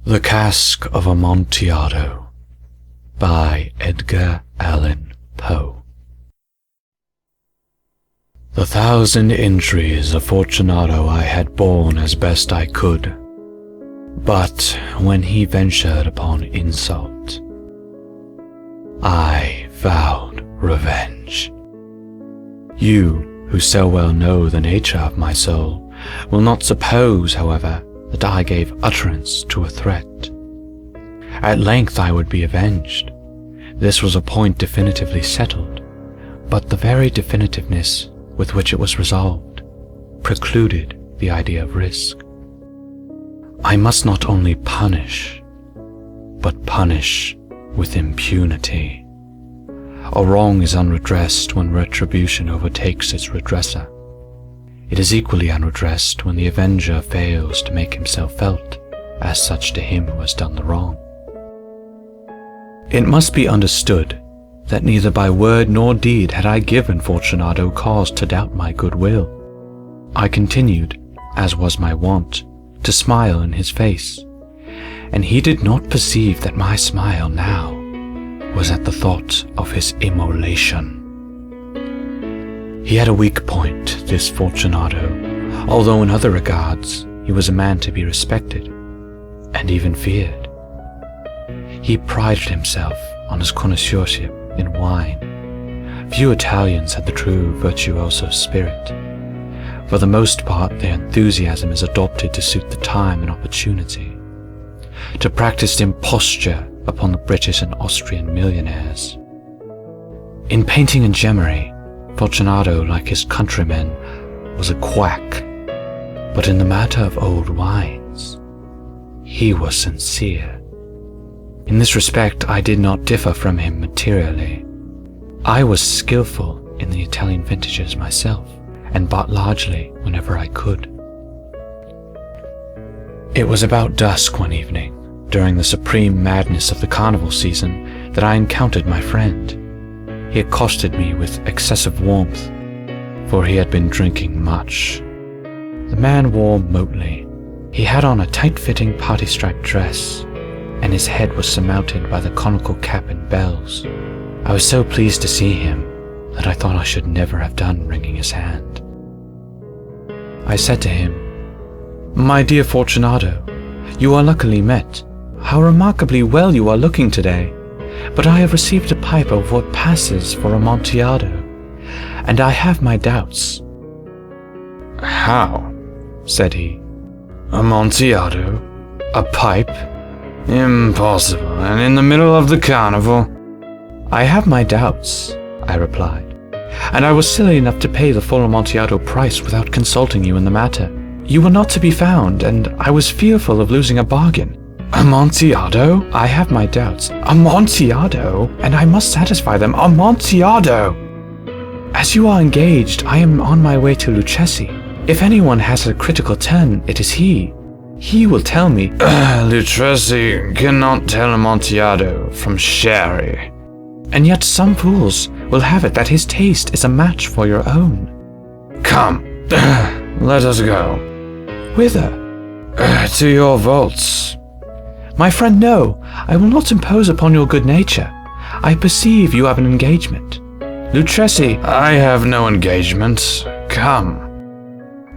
The Cask of Amontillado by Edgar Allan Poe. The 1,000 injuries of Fortunato I had borne as best I could, but when he ventured upon insult, I vowed revenge. You, who so well know the nature of my soul, will not suppose, however, that I gave utterance to a threat. At length I would be avenged. This was a point definitively settled, but the very definitiveness with which it was resolved precluded the idea of risk. I must not only punish, but punish with impunity. A wrong is unredressed when retribution overtakes its redresser. It is equally unredressed when the avenger fails to make himself felt as such to him who has done the wrong. It must be understood that neither by word nor deed had I given Fortunato cause to doubt my goodwill. I continued, as was my wont, to smile in his face, and he did not perceive that my smile now was at the thought of his immolation. He had a weak point, this Fortunato, although in other regards he was a man to be respected, and even feared. He prided himself on his connoisseurship in wine. Few Italians had the true virtuoso spirit. For the most part, their enthusiasm is adopted to suit the time and opportunity, to practice imposture upon the British and Austrian millionaires. In painting and gemmery, Fortunato, like his countrymen, was a quack, but in the matter of old wines, he was sincere. In this respect, I did not differ from him materially. I was skillful in the Italian vintages myself, and bought largely whenever I could. It was about dusk one evening, during the supreme madness of the carnival season, that I encountered my friend. He accosted me with excessive warmth, for he had been drinking much. The man wore motley. He had on a tight-fitting party-striped dress, and his head was surmounted by the conical cap and bells. I was so pleased to see him that I thought I should never have done wringing his hand. I said to him, "My dear Fortunato, you are luckily met. How remarkably well you are looking today. But I have received a pipe of what passes for Amontillado, and I have my doubts." "How?" said he. "Amontillado? A pipe? Impossible, and in the middle of the carnival?" "I have my doubts," I replied, "and I was silly enough to pay the full Amontillado price without consulting you in the matter. You were not to be found, and I was fearful of losing a bargain." "Amontillado? I have my doubts. Amontillado? And I must satisfy them. Amontillado! As you are engaged, I am on my way to Lucchesi. If anyone has a critical turn, it is he. He will tell me—" "Lucchesi cannot tell Amontillado from sherry." "And yet some fools will have it that his taste is a match for your own." "Come, let us go." "Whither?" "To your vaults." "My friend, no, I will not impose upon your good nature. I perceive you have an engagement. Lucchesi—" "I have no engagement. Come."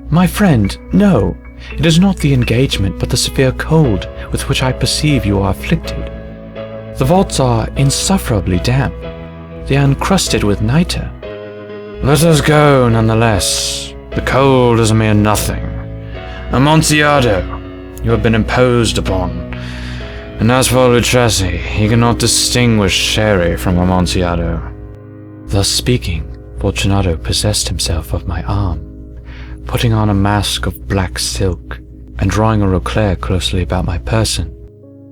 "My friend, no, it is not the engagement, but the severe cold with which I perceive you are afflicted. The vaults are insufferably damp. They are encrusted with nitre." "Let us go, nonetheless. The cold is a mere nothing. Amontillado, you have been imposed upon. And as for Lucchesi, he cannot distinguish sherry from Amontillado." Thus speaking, Fortunato possessed himself of my arm, putting on a mask of black silk, and drawing a roquelaire closely about my person.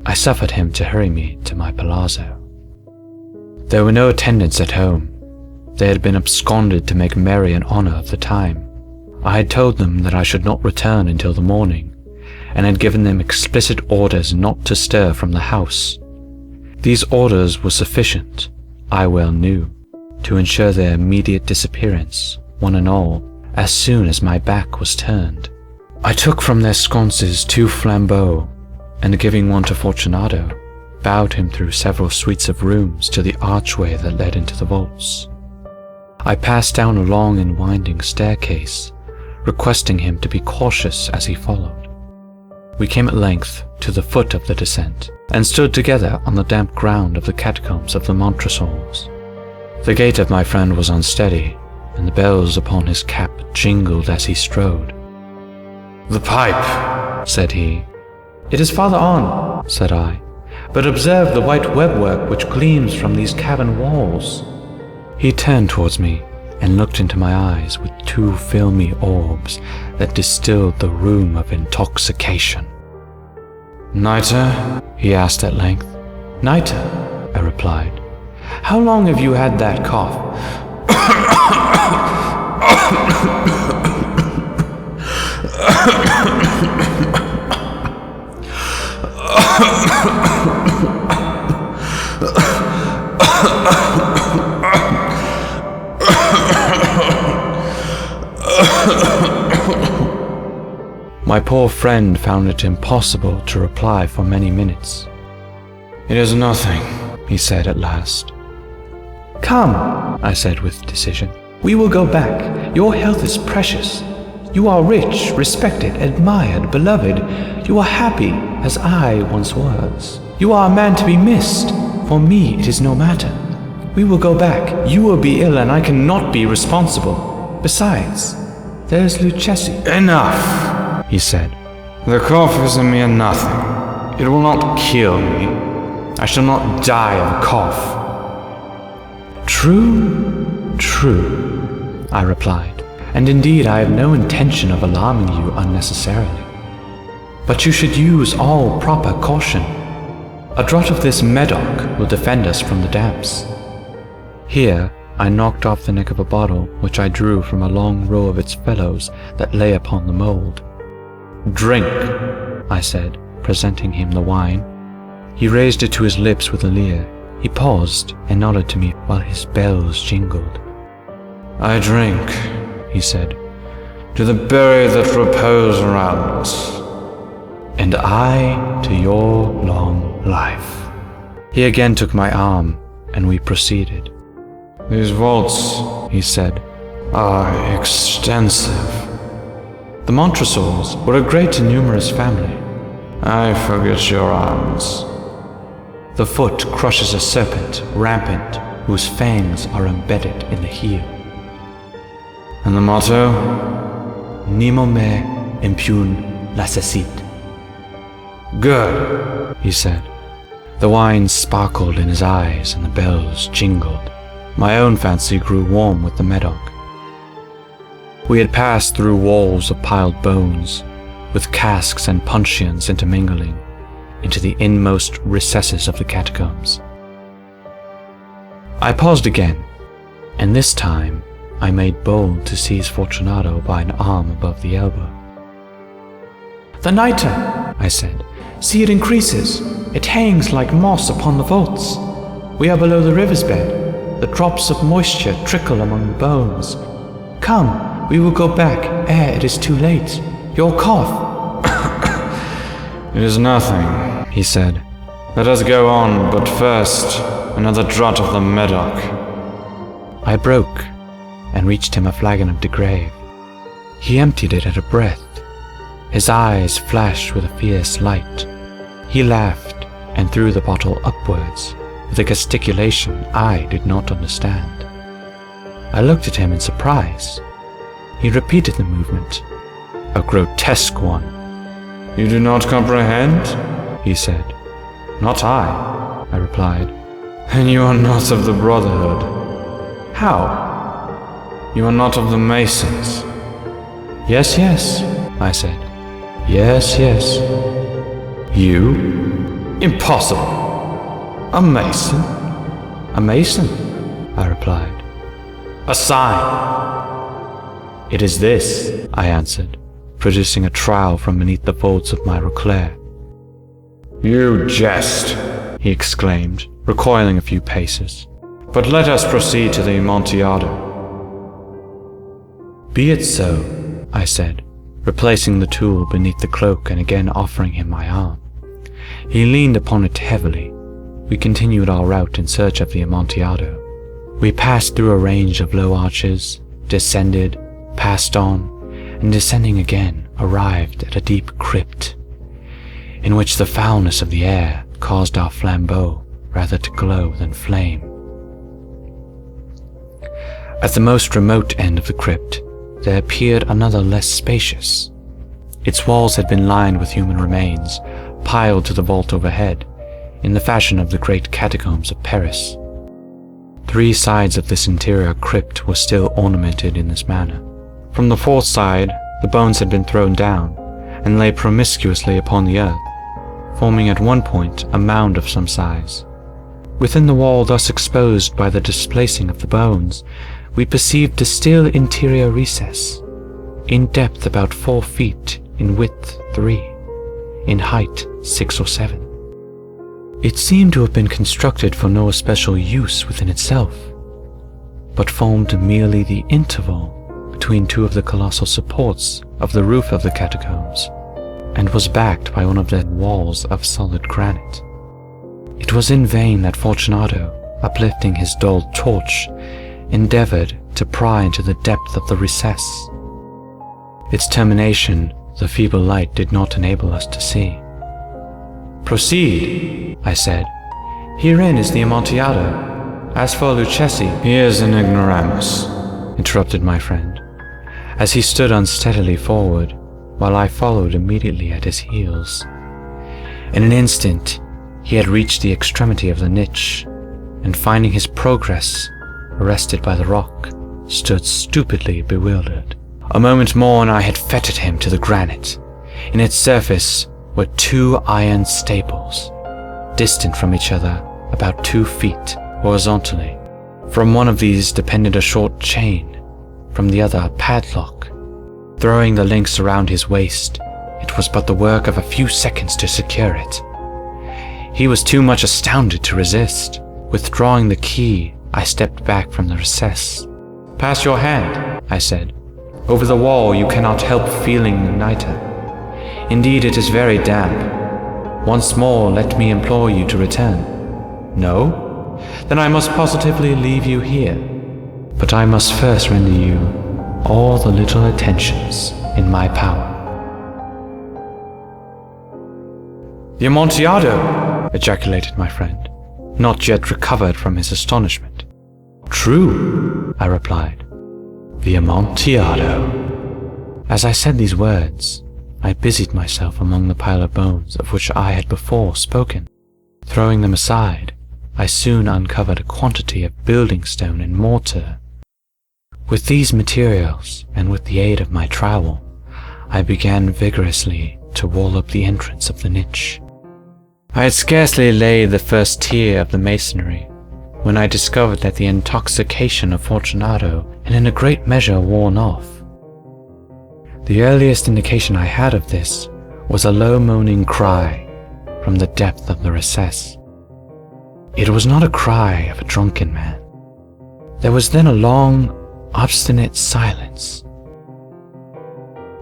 I suffered him to hurry me to my palazzo. There were no attendants at home. They had been absconded to make merry in honor of the time. I had told them that I should not return until the morning, and had given them explicit orders not to stir from the house. These orders were sufficient, I well knew, to ensure their immediate disappearance, one and all, as soon as my back was turned. I took from their sconces 2 flambeaux, and giving one to Fortunato, bowed him through several suites of rooms to the archway that led into the vaults. I passed down a long and winding staircase, requesting him to be cautious as he followed. We came at length to the foot of the descent, and stood together on the damp ground of the catacombs of the Montresors. The gait of my friend was unsteady, and the bells upon his cap jingled as he strode. "The pipe," said he. "It is farther on," said I, "but observe the white webwork which gleams from these cavern walls." He turned towards me and looked into my eyes with two filmy orbs that distilled the rheum of intoxication. "Niter?" he asked at length. "Niter," I replied. "How long have you had that cough?" My poor friend found it impossible to reply for many minutes. "It is nothing," he said at last. "Come," I said with decision. "We will go back. Your health is precious. You are rich, respected, admired, beloved. You are happy, as I once was. You are a man to be missed. For me, it is no matter. We will go back. You will be ill, and I cannot be responsible. Besides, there's Lucchesi." "Enough," he said. "The cough is a mere nothing. It will not kill me. I shall not die of a cough." True, I replied, "and indeed I have no intention of alarming you unnecessarily. But you should use all proper caution. A draught of this Medoc will defend us from the damps." Here I knocked off the neck of a bottle which I drew from a long row of its fellows that lay upon the mould. "Drink," I said, presenting him the wine. He raised it to his lips with a leer. He paused and nodded to me while his bells jingled. "I drink," he said, "to the buried that repose around us." "And I to your long life." He again took my arm, and we proceeded. "These vaults," he said, "are extensive." The Montresors were a great and numerous family. "I forget your arms." The foot crushes a serpent rampant, whose fangs are embedded in the heel. "And the motto?" "Nemo me impune lacessit." "Good," he said. The wine sparkled in his eyes and the bells jingled. My own fancy grew warm with the Medoc. We had passed through walls of piled bones, with casks and puncheons intermingling, into the inmost recesses of the catacombs. I paused again, and this time I made bold to seize Fortunato by an arm above the elbow. "The nitre," I said. "See, it increases. It hangs like moss upon the vaults. We are below the river's bed. The drops of moisture trickle among the bones. Come, we will go back ere it is too late. Your cough." "It is nothing," he said. "Let us go on, but first, another draught of the Medoc." I broke and reached him a flagon of de Grave. He emptied it at a breath. His eyes flashed with a fierce light. He laughed and threw the bottle upwards with a gesticulation I did not understand. I looked at him in surprise. He repeated the movement, a grotesque one. "You do not comprehend?" he said. "Not I," I replied. "Then you are not of the Brotherhood." "How?" "You are not of the Masons." Yes, I said. Yes. "You? Impossible. A Mason?" "A Mason," I replied. "A sign." "It is this," I answered, producing a trowel from beneath the folds of my roquelaire. "You jest," he exclaimed, recoiling a few paces. "But let us proceed to the Amontillado." "Be it so," I said, replacing the tool beneath the cloak and again offering him my arm. He leaned upon it heavily. We continued our route in search of the Amontillado. We passed through a range of low arches, descended, passed on, and descending again, arrived at a deep crypt, in which the foulness of the air caused our flambeau rather to glow than flame. At the most remote end of the crypt, there appeared another less spacious. Its walls had been lined with human remains, piled to the vault overhead, in the fashion of the great catacombs of Paris. 3 sides of this interior crypt were still ornamented in this manner. From the 4th side, the bones had been thrown down, and lay promiscuously upon the earth, forming at one point a mound of some size. Within the wall thus exposed by the displacing of the bones, we perceived a still interior recess, in depth about 4 feet, in width 3, in height 6 or 7. It seemed to have been constructed for no especial use within itself, but formed merely the interval between 2 of the colossal supports of the roof of the catacombs, and was backed by one of the walls of solid granite. It was in vain that Fortunato, uplifting his dull torch, endeavored to pry into the depth of the recess. Its termination the feeble light did not enable us to see. "Proceed," I said. "Herein is the Amontillado. As for Lucchesi—" "He is an ignoramus," interrupted my friend, as he stood unsteadily forward, while I followed immediately at his heels. In an instant, he had reached the extremity of the niche, and finding his progress arrested by the rock, stood stupidly bewildered. A moment more and I had fettered him to the granite. In its surface were 2 iron staples, distant from each other about 2 feet horizontally. From one of these depended a short chain, from the other a padlock. Throwing the links around his waist, it was but the work of a few seconds to secure it. He was too much astounded to resist. Withdrawing the key, I stepped back from the recess. "Pass your hand," I said. "Over the wall you cannot help feeling the nitre. Indeed, it is very damp. Once more, let me implore you to return." "No? Then I must positively leave you here. But I must first render you all the little attentions in my power." "The Amontillado!" ejaculated my friend, not yet recovered from his astonishment. "True," I replied. "The Amontillado." As I said these words, I busied myself among the pile of bones of which I had before spoken. Throwing them aside, I soon uncovered a quantity of building stone and mortar. With these materials, and with the aid of my trowel, I began vigorously to wall up the entrance of the niche. I had scarcely laid the first tier of the masonry when I discovered that the intoxication of Fortunato had in a great measure worn off. The earliest indication I had of this was a low moaning cry from the depth of the recess. It was not a cry of a drunken man. There was then a long, obstinate silence.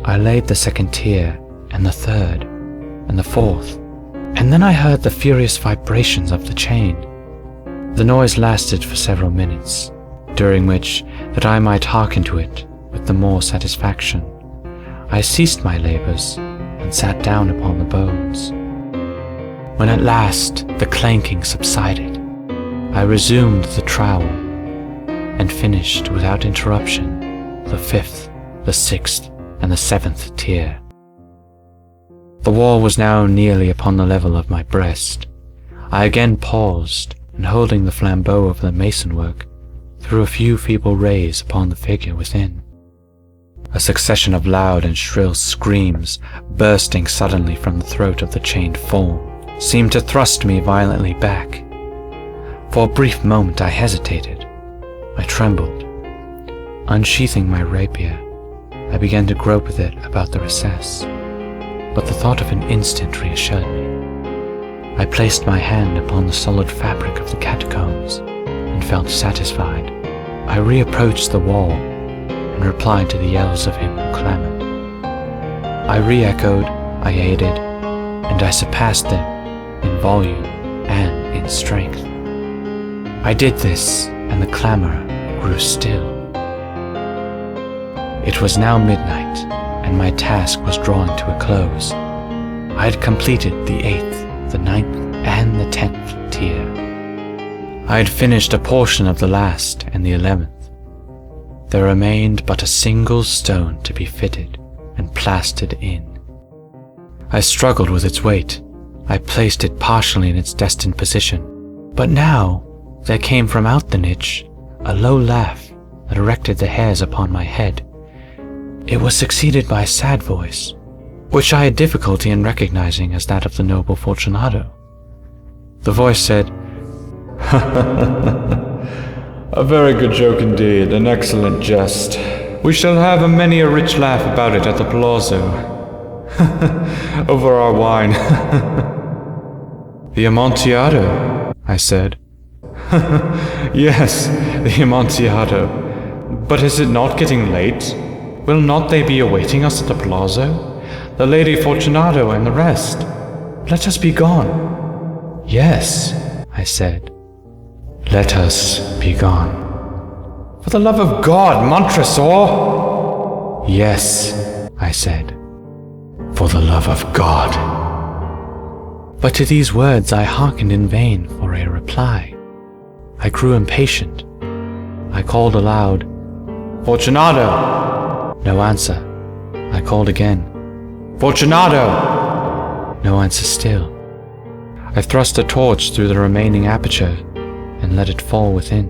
I laid the 2nd tier, and the 3rd, and the 4th, and then I heard the furious vibrations of the chain. The noise lasted for several minutes, during which, that I might hearken to it with the more satisfaction, I ceased my labors and sat down upon the bones. When at last the clanking subsided, I resumed the trowel and finished without interruption the 5th, the 6th, and the 7th tier. The wall was now nearly upon the level of my breast. I again paused, and holding the flambeau of the masonwork, threw a few feeble rays upon the figure within. A succession of loud and shrill screams, bursting suddenly from the throat of the chained form, seemed to thrust me violently back. For a brief moment I hesitated. I trembled. Unsheathing my rapier, I began to grope with it about the recess, but the thought of an instant reassured me. I placed my hand upon the solid fabric of the catacombs, and felt satisfied. I reapproached the wall, and replied to the yells of him who clamored. I re-echoed, I aided, and I surpassed them in volume and in strength. I did this, and the clamor grew still. It was now midnight, and my task was drawing to a close. I had completed the 8th, the 9th, and the 10th tier. I had finished a portion of the last and the 11th. There remained but a single stone to be fitted and plastered in. I struggled with its weight. I placed it partially in its destined position. But now there came from out the niche a low laugh that erected the hairs upon my head. It was succeeded by a sad voice, which I had difficulty in recognizing as that of the noble Fortunato. The voice said, "A very good joke indeed, an excellent jest. We shall have many a rich laugh about it at the palazzo. Over our wine." "The Amontillado," I said. "Yes, the Amontillado. But is it not getting late? Will not they be awaiting us at the palazzo? The Lady Fortunato and the rest. Let us be gone." "Yes," I said. "Let us be gone." "For the love of God, Montresor!" "Yes," I said. "For the love of God." But to these words I hearkened in vain for a reply. I grew impatient. I called aloud, "Fortunato!" No answer. I called again, "Fortunato!" No answer still. I thrust a torch through the remaining aperture and let it fall within.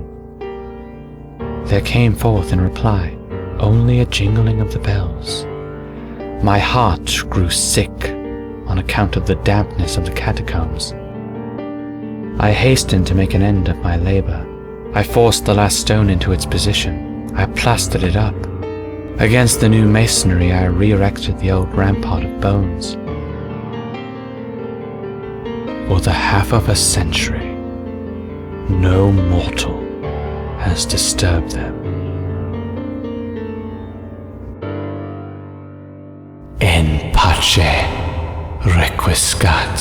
There came forth in reply only a jingling of the bells. My heart grew sick on account of the dampness of the catacombs. I hastened to make an end of my labor. I forced the last stone into its position. I plastered it up. Against the new masonry I re-erected the old rampart of bones. For the half of a century, no mortal has disturbed them. In pace requiescat.